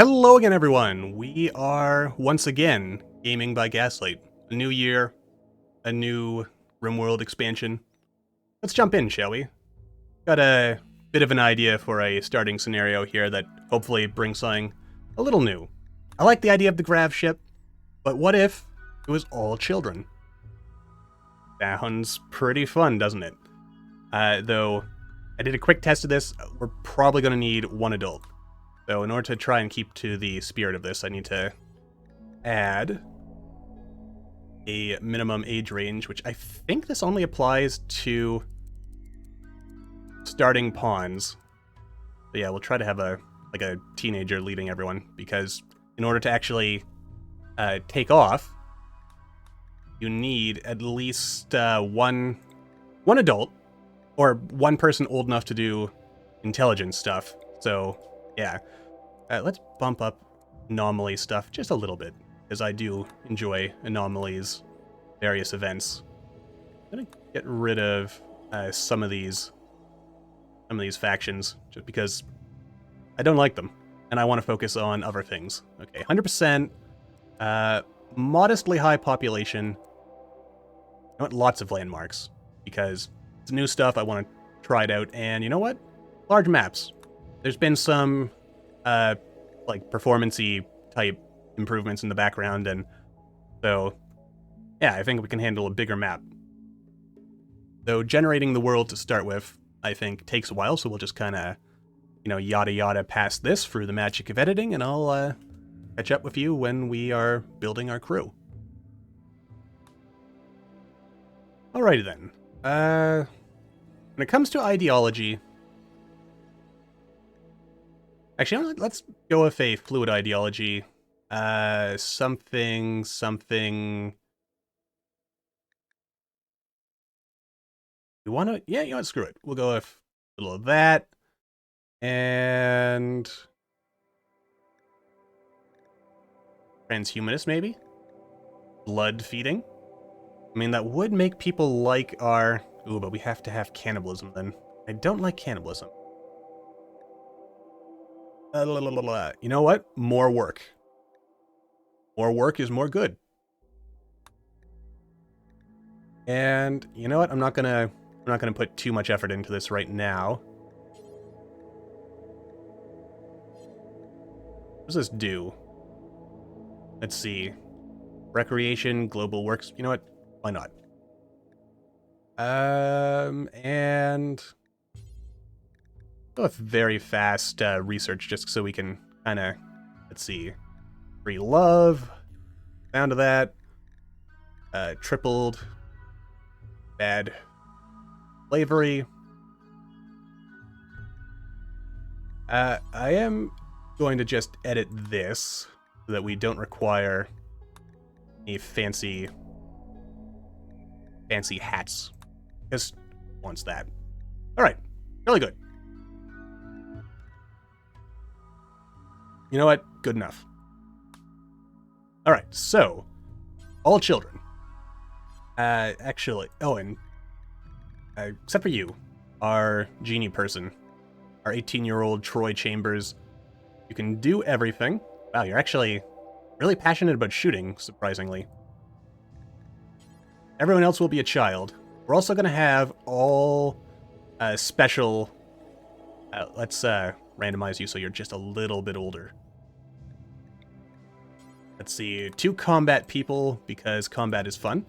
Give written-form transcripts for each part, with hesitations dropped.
Hello again, everyone. We are once again gaming by Gaslight. A new year, a new RimWorld expansion. Let's jump in, shall we? Got a bit of an idea for a starting scenario here that hopefully brings something a little new. I like the idea of the grav ship, but what if it was all children? Sounds pretty fun, doesn't it? Though, I did a quick test of this. We're probably going to need one adult. So in order to try and keep to the spirit of this, I need to add a minimum age range, which I think this only applies to starting pawns. But yeah, we'll try to have a teenager leading everyone, because in order to actually take off, you need at least one adult, or one person old enough to do intelligence stuff. So yeah, let's bump up anomaly stuff just a little bit, because I do enjoy anomalies, various events. I'm gonna get rid of some of these factions, just because I don't like them, and I want to focus on other things. Okay, 100%, modestly high population. I want lots of landmarks, because it's new stuff, I want to try it out, and you know what? Large maps. There's been some, like, performance-y type improvements in the background, and so, yeah, I think we can handle a bigger map. Though generating the world to start with, I think, takes a while, so we'll just kind of, yada yada past this through the magic of editing, and I'll, catch up with you when we are building our crew. Alrighty then. When it comes to ideology... Actually, let's go with a fluid ideology. Something... You want to... Yeah, screw it. We'll go with a little of that. And... transhumanist, maybe? Blood feeding? I mean, that would make people like our... Ooh, but we have to have cannibalism then. I don't like cannibalism. You know what? More work. More work is more good. And you know what? I'm not gonna put too much effort into this right now. What does this do? Let's see. Recreation, global works. You know what? Why not? And go with very fast research, just so we can kind of, let's see, free love, down to that, tripled, bad slavery. I am going to just edit this so that we don't require any fancy hats. Just wants that. All right, really good. You know what? Good enough. All right, so all children. Actually, oh, and except for you, our genie person, our 18-year-old Troy Chambers. You can do everything. Wow, you're actually really passionate about shooting, surprisingly. Everyone else will be a child. We're also going to have all special... let's randomize you so you're just a little bit older. Let's see, 2 combat people, because combat is fun.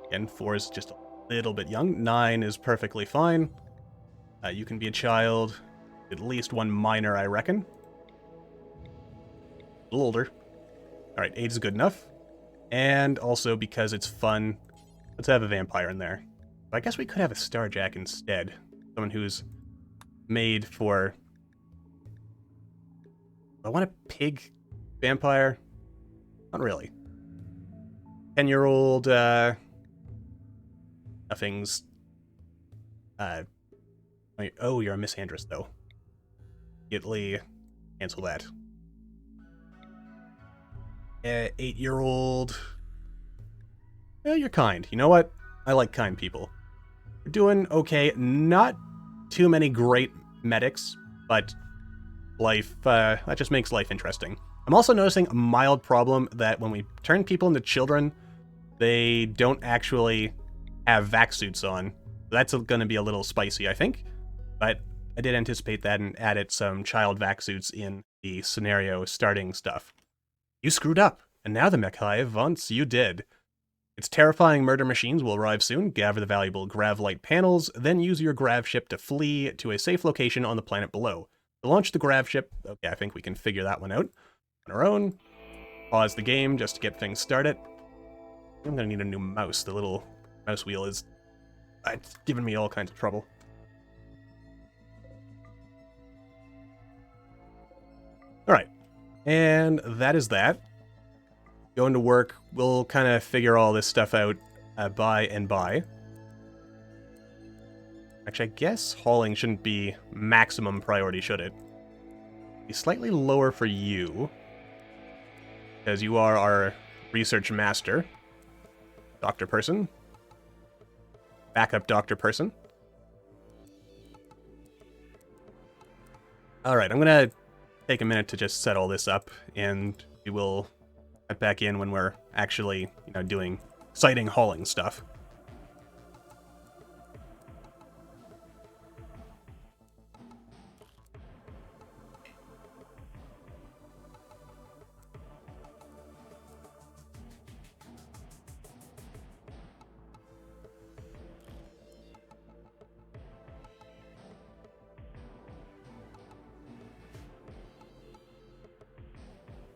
Again, 4 is just a little bit young. 9 is perfectly fine. You can be a child. At least 1 minor, I reckon. A little older. Alright, 8 is good enough. And also, because it's fun, let's have a vampire in there. But I guess we could have a Starjack instead. Someone who's made for... I want a pig vampire? Not really. 10-year-old, nothing's... oh, you're a misandress, though. Immediately cancel that. 8-year-old... Yeah, you're kind. You know what? I like kind people. We're doing okay. Not too many great medics, but life, that just makes life interesting. I'm also noticing a mild problem that when we turn people into children, they don't actually have vac suits on. That's going to be a little spicy, I think. But I did anticipate that and added some child vac suits in the scenario starting stuff. You screwed up, and now the Mechaniod wants you dead. Its terrifying murder machines will arrive soon. Gather the valuable grav-light panels, then use your grav ship to flee to a safe location on the planet below. To launch the grav ship, okay, I think we can figure that one out on our own. Pause the game just to get things started. I'm gonna need a new mouse. The little mouse wheel is it's giving me all kinds of trouble. Alright, and that is that. Going to work, we'll kind of figure all this stuff out by and by. Actually, I guess hauling shouldn't be maximum priority, should it? Be slightly lower for you, because you are our research master. Doctor person. Backup doctor person. Alright, I'm gonna take a minute to just set all this up, and we will get back in when we're actually, doing exciting hauling stuff.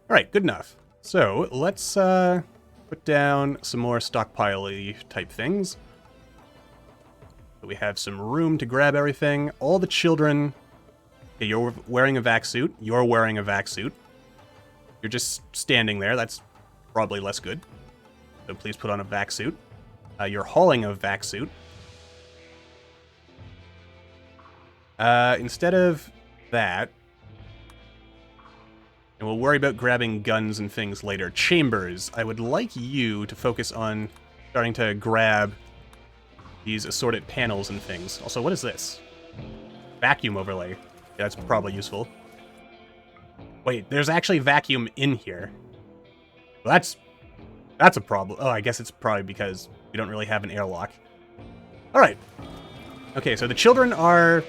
Alright, good enough. So, let's put down some more stockpile-y type things. So we have some room to grab everything. All the children... Okay, you're wearing a vac suit. You're wearing a vac suit. You're just standing there. That's probably less good. So please put on a vac suit. You're hauling a vac suit. Instead of that... And we'll worry about grabbing guns and things later. Chambers, I would like you to focus on starting to grab these assorted panels and things. Also, what is this? Vacuum overlay. Yeah, that's probably useful. Wait, there's actually vacuum in here. Well, that's a problem. Oh, I guess it's probably because we don't really have an airlock. Alright. Okay, so the children are...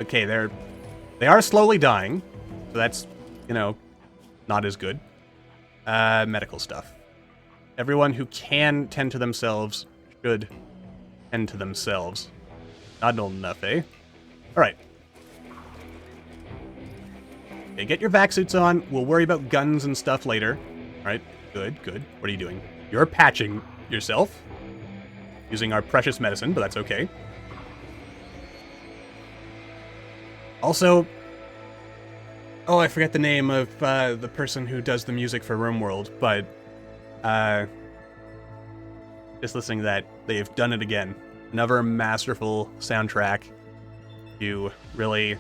Okay, they are slowly dying, so that's, not as good. Medical stuff. Everyone who can tend to themselves should tend to themselves. Not enough, eh? Alright. Okay, get your vac suits on. We'll worry about guns and stuff later. Alright, good, good. What are you doing? You're patching yourself. Using our precious medicine, but that's okay. Also, oh, I forget the name of the person who does the music for RimWorld, but just listening to that, they've done it again. Another masterful soundtrack to really,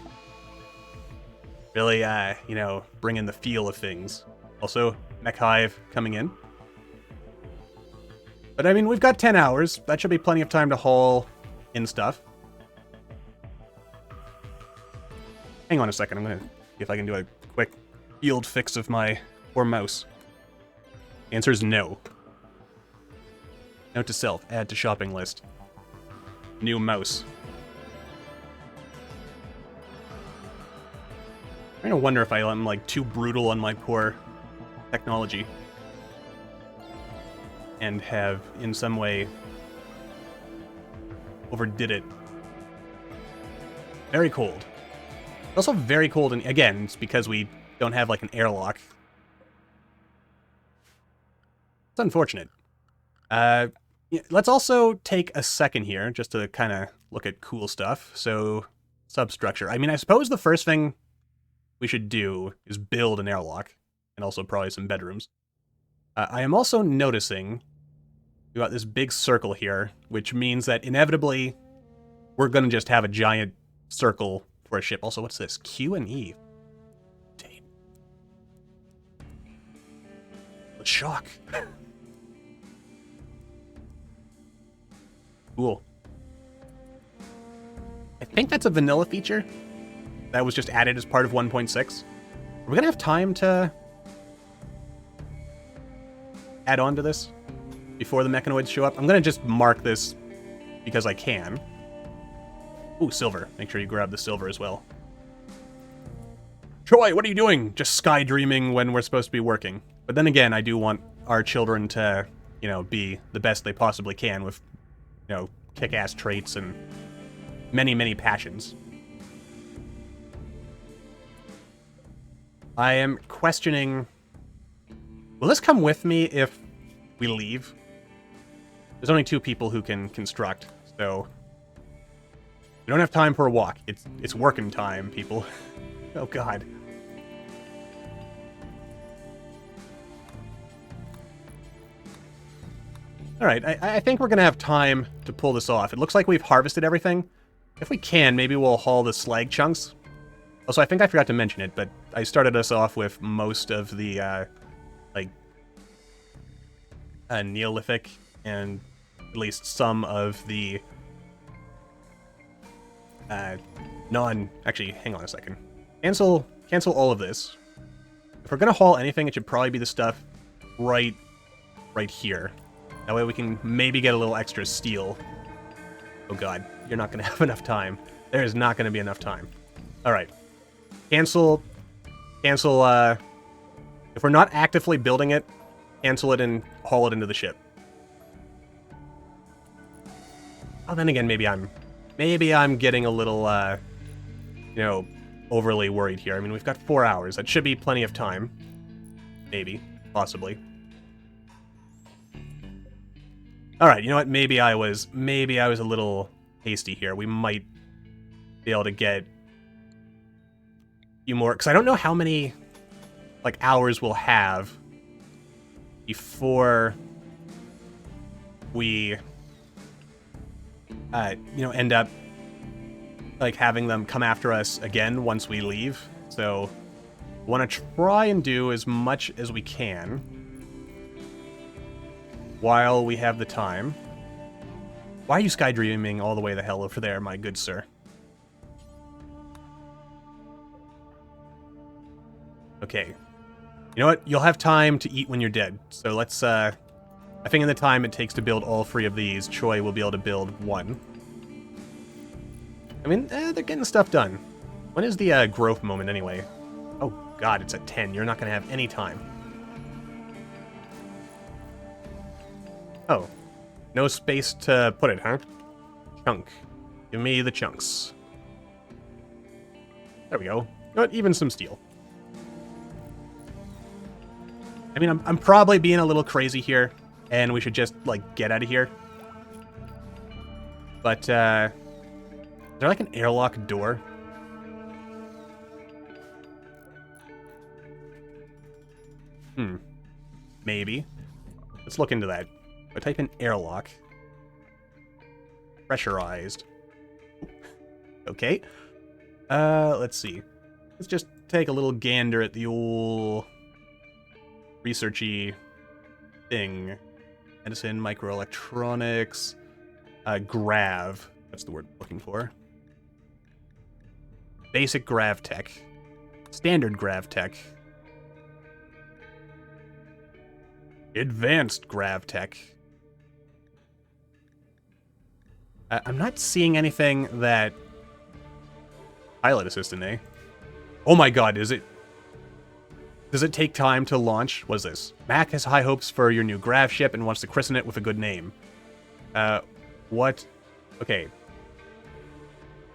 bring in the feel of things. Also, Mechaniod coming in. But I mean, we've got 10 hours. That should be plenty of time to haul in stuff. Hang on a second, I'm gonna see if I can do a quick field fix of my poor mouse. Answer is no. Note to self, add to shopping list. New mouse. I'm trying to wonder if I'm too brutal on my poor technology. And have, in some way, overdid it. Very cold. Also very cold, and again, it's because we don't have, an airlock. It's unfortunate. Let's also take a second here, just to kind of look at cool stuff. So, substructure. I mean, I suppose the first thing we should do is build an airlock, and also probably some bedrooms. I am also noticing we got this big circle here, which means that inevitably we're going to just have a giant circle for a ship. Also, what's this? Q and E. Dang. The shock. Cool. I think that's a vanilla feature. that was just added as part of 1.6. Are we gonna have time to add on to this before the Mechanoids show up? I'm gonna just mark this because I can. Ooh, silver. Make sure you grab the silver as well. Troy, what are you doing? Just sky dreaming when we're supposed to be working. But then again, I do want our children to, you know, be the best they possibly can with, you know, kick-ass traits and many, many passions. I am questioning... Will this come with me if we leave? There's only 2 people who can construct, so... We don't have time for a walk. It's working time, people. Oh, God. Alright, I think we're going to have time to pull this off. It looks like we've harvested everything. If we can, maybe we'll haul the slag chunks. Also, I think I forgot to mention it, but I started us off with most of the, Neolithic, and at least some of the, Actually, hang on a second. Cancel all of this. If we're gonna haul anything, it should probably be the stuff right here. That way we can maybe get a little extra steel. Oh god, you're not gonna have enough time. There is not gonna be enough time. Alright. Cancel, if we're not actively building it, cancel it and haul it into the ship. Oh, then again, maybe I'm getting a little, you know, overly worried here. I mean, we've got 4 hours. That should be plenty of time. Maybe. Possibly. Alright, you know what? Maybe I was a little hasty here. We might be able to get a few more... Because I don't know how many, like, hours we'll have before we, you know, end up like having them come after us again once we leave. So I want to try and do as much as we can while we have the time. Why are you sky dreaming all the way the hell over there, my good sir? Okay. You know what? You'll have time to eat when you're dead. So let's, I think in the time it takes to build all 3 of these, Troy will be able to build 1. I mean, they're getting stuff done. When is the growth moment anyway? Oh god, it's at 10. You're not going to have any time. Oh. No space to put it, huh? Chunk. Give me the chunks. There we go. You know what? Even some steel. I mean, I'm probably being a little crazy here, and we should just, like, get out of here. But, is there, like, an airlock door? Maybe. Let's look into that. I type in airlock. Pressurized. Okay. Let's see. Let's just take a little gander at the old researchy thing. Medicine, microelectronics, grav. That's the word I'm looking for. Basic grav tech. Standard grav tech. Advanced grav tech. I'm not seeing anything that... Pilot assistant, eh? Oh my god, is it... Does it take time to launch? What is this? Mac has high hopes for your new grav ship and wants to christen it with a good name. What? Okay.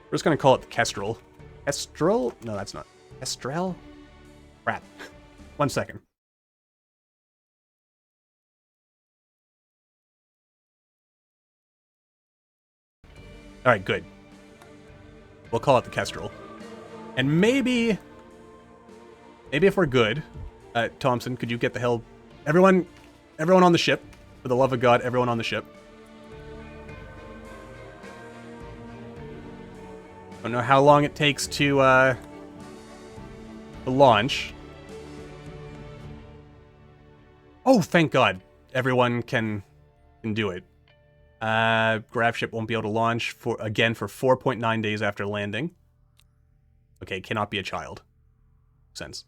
We're just gonna call it the Kestrel. Kestrel? No, that's not. Kestrel? Crap. 1 second. Alright, good. We'll call it the Kestrel. And maybe if we're good, Thompson, could you get the hell... Everyone on the ship. For the love of God, everyone on the ship. I don't know how long it takes to launch. Oh, thank God. Everyone can do it. Grav ship won't be able to launch for 4.9 days after landing. Okay, cannot be a child. Sense.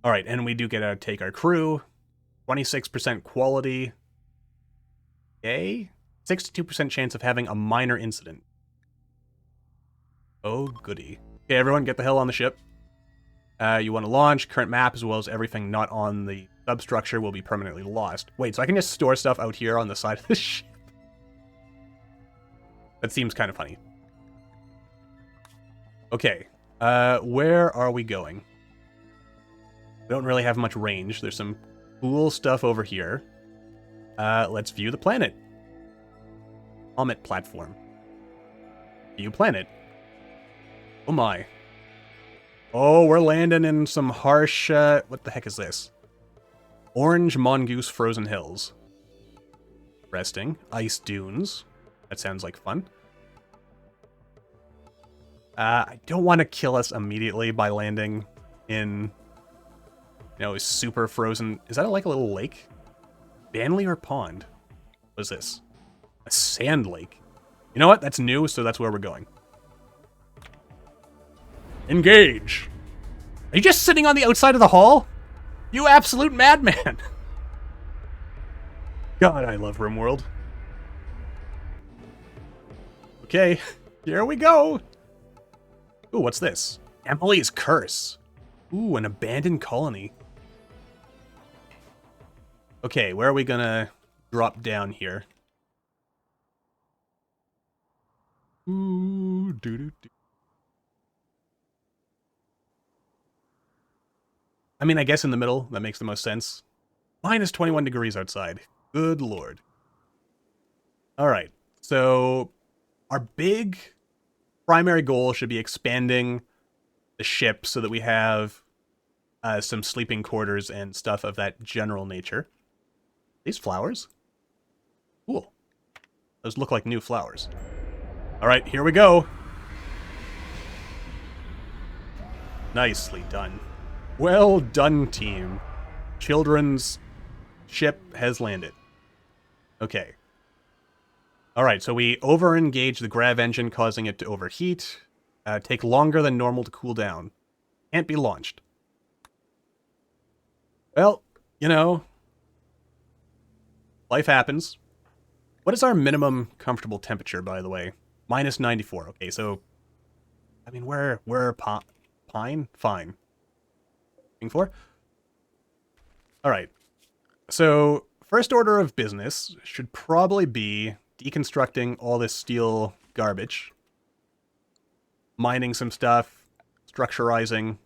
All right, and we do get to take our crew. 26% quality. Okay. 62% chance of having a minor incident. Oh, goody. Okay, everyone, get the hell on the ship. You want to launch. Current map, as well as everything not on the substructure, will be permanently lost. Wait, so I can just store stuff out here on the side of the ship? That seems kind of funny. Okay. Where are we going? We don't really have much range. There's some cool stuff over here. Let's view the planet. Comet platform. View planet. Oh my. Oh, we're landing in some harsh, what the heck is this? Orange mongoose frozen hills. Resting. Ice dunes. That sounds like fun. I don't want to kill us immediately by landing in, you know, super frozen. Is that like a little lake? Banlieuer Pond. What is this? A sand lake. You know what? That's new, so that's where we're going. Engage. Are you just sitting on the outside of the hall? You absolute madman. God, I love RimWorld. Okay, here we go. Ooh, what's this? Emily's Curse. Ooh, an abandoned colony. Okay, where are we gonna drop down here? Ooh, doo-doo-doo. I mean, I guess in the middle, that makes the most sense. Minus 21 degrees outside. Good lord. Alright, so our big primary goal should be expanding the ship so that we have some sleeping quarters and stuff of that general nature. These flowers? Cool. Those look like new flowers. Alright, here we go. Nicely done. Well done, team. Children's ship has landed. Okay. Alright, so we over-engage the grav engine, causing it to overheat. Take longer than normal to cool down. Can't be launched. Well, you know, life happens. What is our minimum comfortable temperature, by the way? Minus 94. Okay, so, I mean, we're pine? Fine. For? Alright. So, first order of business should probably be deconstructing all this steel garbage. Mining some stuff. Structurizing.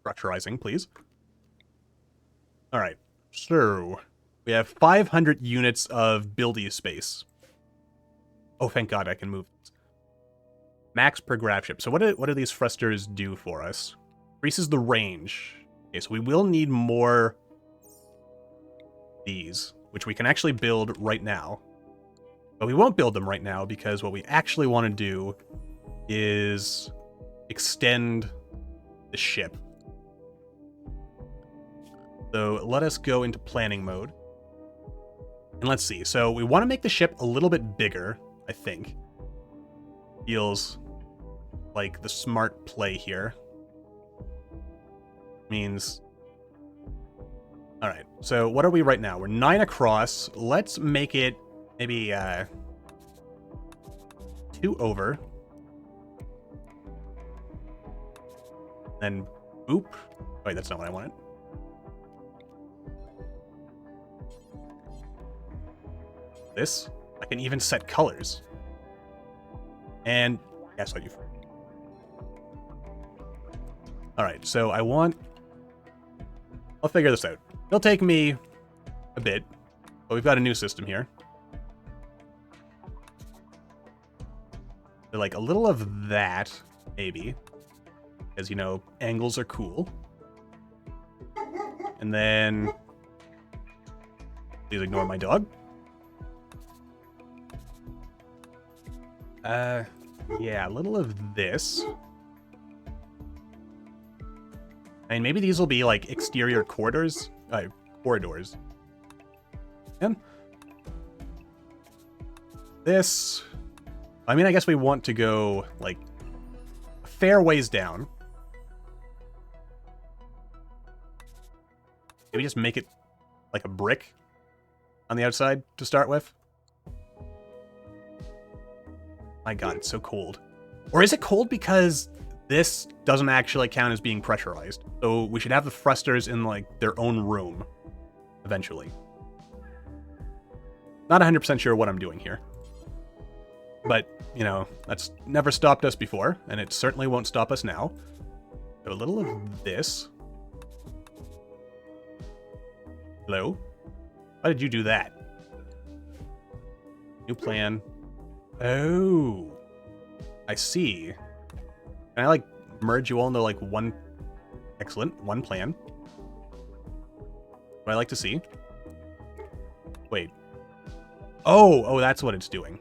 Structurizing, please. Alright. So, we have 500 units of building space. Oh, thank God I can move. Max per grav ship. So what do these thrusters do for us? Increases the range. Okay, so we will need more these, which we can actually build right now. But we won't build them right now because what we actually want to do is extend the ship. So let us go into planning mode. And let's see. So we want to make the ship a little bit bigger, I think. Feels like the smart play here. Means... Alright, so what are we right now? We're 9 across. Let's make it maybe 2 over. Then boop. Wait, that's not what I wanted. This. I can even set colors. And gaslight you. Alright, so I want... I'll figure this out. It'll take me a bit, but we've got a new system here. So like a little of that, maybe. Because, you know, angles are cool. And then... Please ignore my dog. Yeah, a little of this. I mean, maybe these will be, like, exterior corridors. Corridors. And this... I mean, I guess we want to go, like, fair ways down. Maybe just make it like a brick on the outside to start with. My god, it's so cold. Or is it cold because this doesn't actually count as being pressurized? So we should have the thrusters in, like, their own room eventually. Not 100% sure what I'm doing here. But, you know, that's never stopped us before, and it certainly won't stop us now. So a little of this. Hello? Why did you do that? New plan. Oh. I see. Can I, like, merge you all into, like, one... Excellent. One plan. What I like to see. Wait. Oh, that's what it's doing.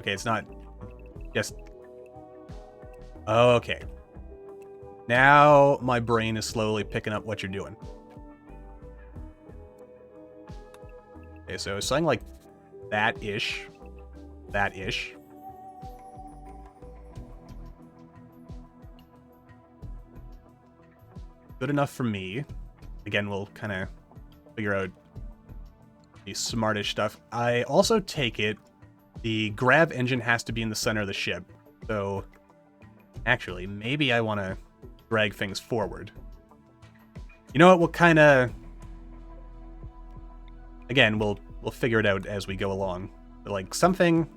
Okay, it's not just... Oh, okay. Now my brain is slowly picking up what you're doing. Okay, so something like that-ish. That-ish. Good enough for me. Again, we'll kind of figure out the smartish stuff. I also take it the grav engine has to be in the center of the ship. So, actually, maybe I want to drag things forward. You know what? We'll kind of... Again, we'll figure it out as we go along. But, like, something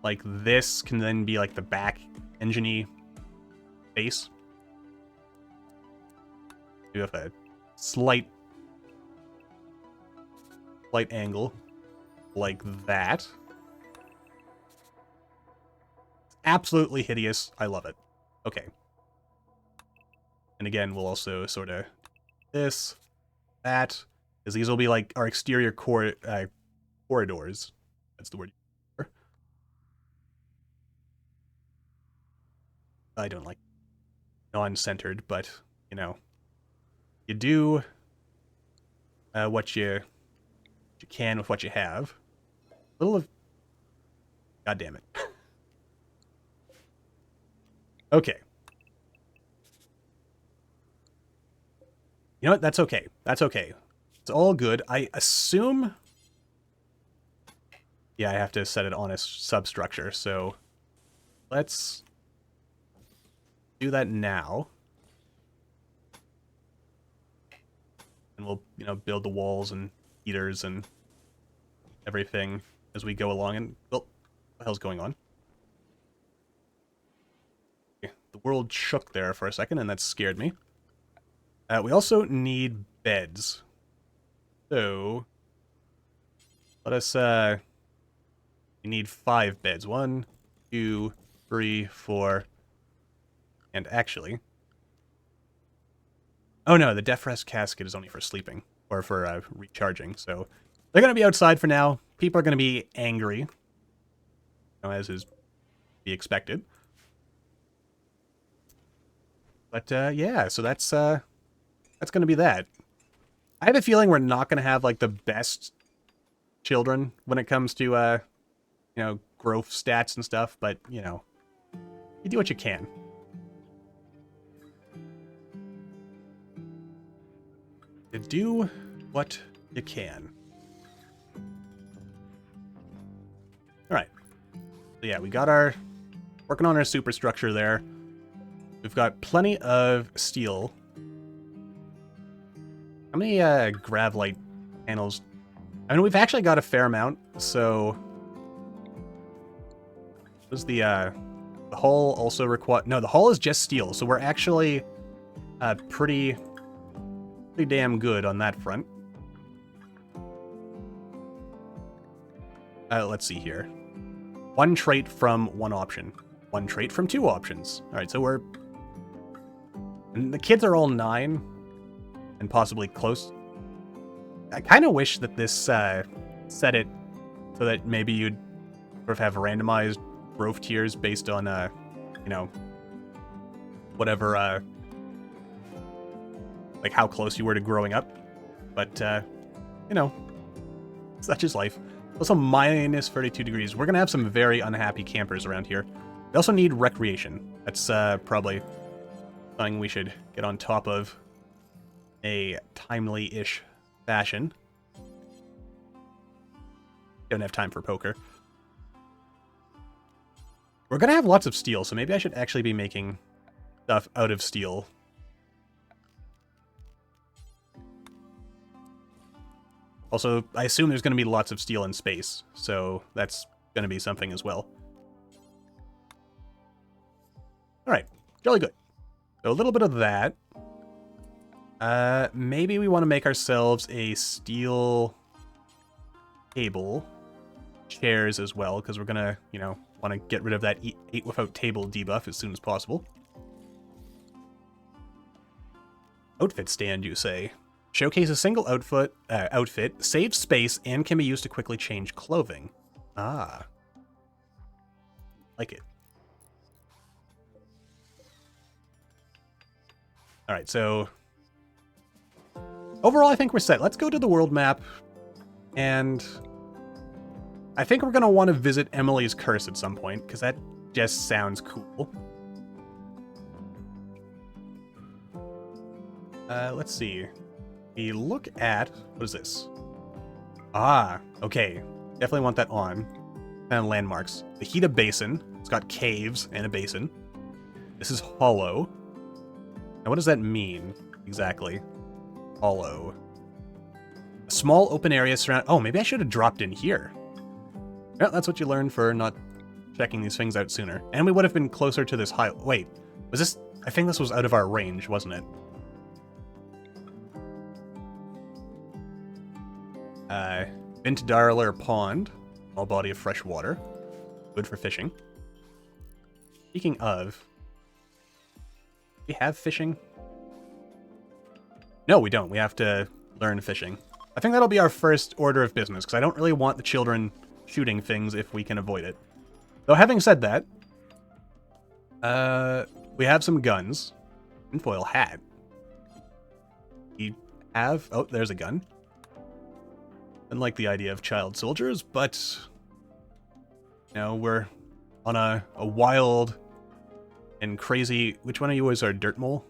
like this can then be, like, the back engine-y base. You have a slight angle like that. Absolutely hideous. I love it. Okay. And again, we'll also sort of this, that, because these will be like our exterior corridors. That's the word. I don't like non-centered, but, you know, you do what you can with what you have. A little of... God damn it. Okay. You know what? That's okay. That's okay. It's all good. I assume... Yeah, I have to set it on a substructure, so... Let's do that now. And we'll, you know, build the walls and heaters and everything as we go along. And, well, what the hell's going on? Okay, the world shook there for a second, and that scared me. We also need beds. So, let us, we need 5 beds. 1, 2, 3, 4, and actually... Oh no, the death rest casket is only for sleeping, or for recharging, so they're going to be outside for now. People are going to be angry, you know, as is to be expected. But yeah, so that's going to be that. I have a feeling we're not going to have like the best children when it comes to you know, growth stats and stuff, but you know, you do what you can. You do what you can. Alright. So yeah, we got our... Working on our superstructure there. We've got plenty of steel. How many gravlite panels? I mean, we've actually got a fair amount, so... Was the hull also require... No, the hull is just steel, so we're actually pretty damn good on that front. Let's see here. 1 trait from 1 option. 1 trait from 2 options. Alright, so we're... And the kids are all 9. And possibly close. I kind of wish that this set it so that maybe you'd sort of have randomized growth tiers based on, you know, whatever, like how close you were to growing up. But, you know, such is life. Also, minus 32 degrees. We're going to have some very unhappy campers around here. We also need recreation. That's probably something we should get on top of a timely-ish fashion. Don't have time for poker. We're gonna have lots of steel, so maybe I should actually be making stuff out of steel. Also, I assume there's gonna be lots of steel in space, so that's gonna be something as well. Alright, jolly good. So a little bit of that. Maybe we want to make ourselves a steel table. Chairs as well, because we're gonna, you know, want to get rid of that eat without table debuff as soon as possible. Outfit stand, you say? Showcase a single outfit, saves space, and can be used to quickly change clothing. Ah. Like it. Alright, so overall I think we're set. Let's go to the world map, and I think we're going to want to visit Emily's Curse at some point, because that just sounds cool. Let's see. We look at... what is this? Ah, okay. Definitely want that on. And landmarks. The Hida Basin. It's got caves and a basin. This is hollow. Now, what does that mean, exactly? Hollow. A small open area surround... oh, maybe I should have dropped in here. Yeah, that's what you learn for not checking these things out sooner. And we would have been closer to this high... wait, was this... I think this was out of our range, wasn't it? Vintadarler Pond. Small body of fresh water. Good for fishing. Speaking of... we have fishing? No, we don't. We have to learn fishing. I think that'll be our first order of business, because I don't really want the children shooting things if we can avoid it. Though, having said that, we have some guns. Tinfoil hat. We have... oh, there's a gun. Didn't like the idea of child soldiers, but... you know, we're on a wild and crazy... which one of you is our dirt mole?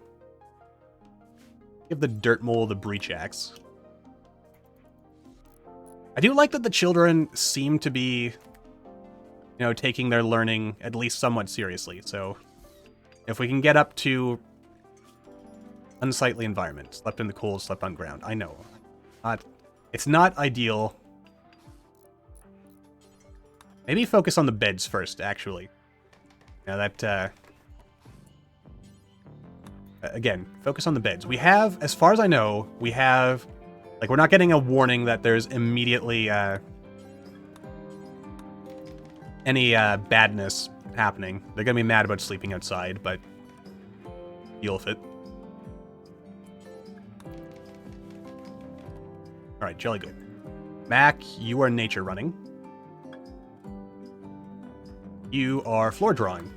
Give the dirt mole the breach axe. I do like that the children seem to be, you know, taking their learning at least somewhat seriously. So if we can get up to unsightly environment, slept in the cold, slept on ground. I know. It's not ideal. Maybe focus on the beds first, actually. Now that, again, focus on the beds. We have, as far as I know, we have... like, we're not getting a warning that there's immediately, any, badness happening. They're gonna be mad about sleeping outside, but deal with it. Alright, jolly good. Mac, you are nature running. You are floor drawing.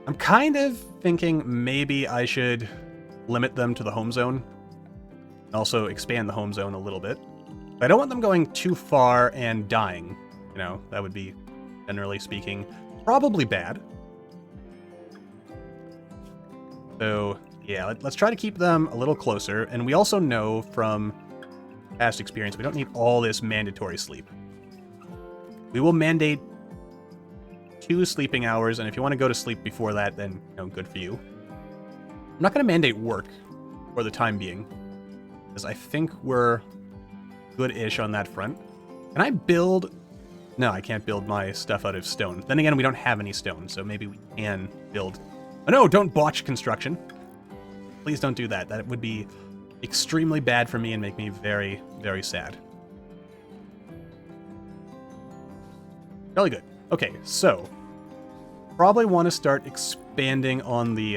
I'm kind of thinking maybe I should limit them to the home zone. Also expand the home zone a little bit. But I don't want them going too far and dying. You know, that would be, generally speaking, probably bad. So, yeah, let's try to keep them a little closer. And we also know from past experience, we don't need all this mandatory sleep. We will mandate 2 sleeping hours, and if you want to go to sleep before that, then, you know, good for you. I'm not going to mandate work for the time being, because I think we're good-ish on that front. Can I build... no, I can't build my stuff out of stone. Then again, we don't have any stone, so maybe we can build... oh no, don't botch construction. Please don't do that. That would be extremely bad for me and make me very, very sad. Really good. Okay, so... probably want to start expanding on the,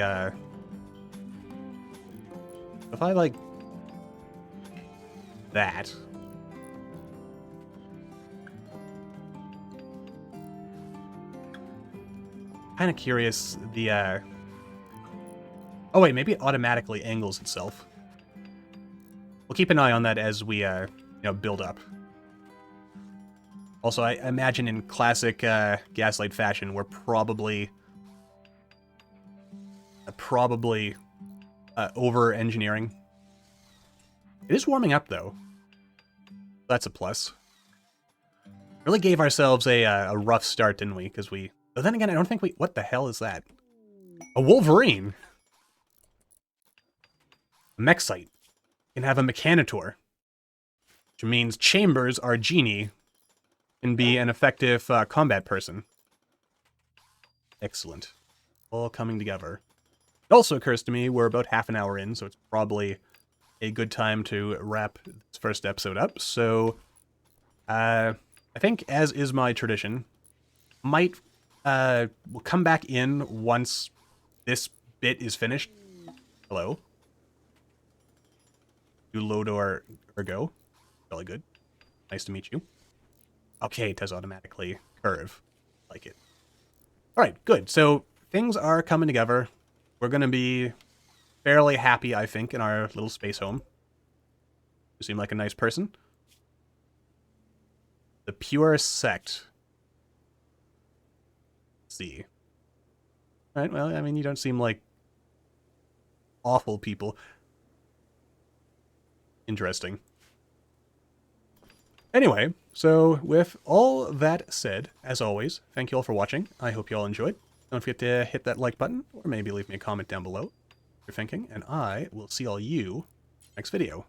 if I, like... that... kind of curious, the, oh wait, maybe it automatically angles itself. We'll keep an eye on that as we, you know, build up. Also, I imagine in classic, Gaslight fashion, we're probably probably over-engineering. It is warming up, though. That's a plus. Really gave ourselves a rough start, didn't we? Because we... But then again, I don't think we... What the hell is that? A Wolverine! A mech site. Can have a Mechanoid, which means Chambers, our genie, can be an effective combat person. Excellent. All coming together. It also occurs to me we're about half an hour in, so it's probably a good time to wrap this first episode up. So, I think, as is my tradition, might we'll come back in once this bit is finished. Hello. You load or go. Really good. Nice to meet you. Okay, it does automatically curve. Like it. Alright, good. So, things are coming together. We're going to be fairly happy, I think, in our little space home. You seem like a nice person. The Pure Sect. Let's see. Alright, well, I mean, you don't seem like awful people. Interesting. Anyway, so with all that said, as always, thank you all for watching. I hope you all enjoyed. Don't forget to hit that like button, or maybe leave me a comment down below what you're thinking, and I will see all you next video.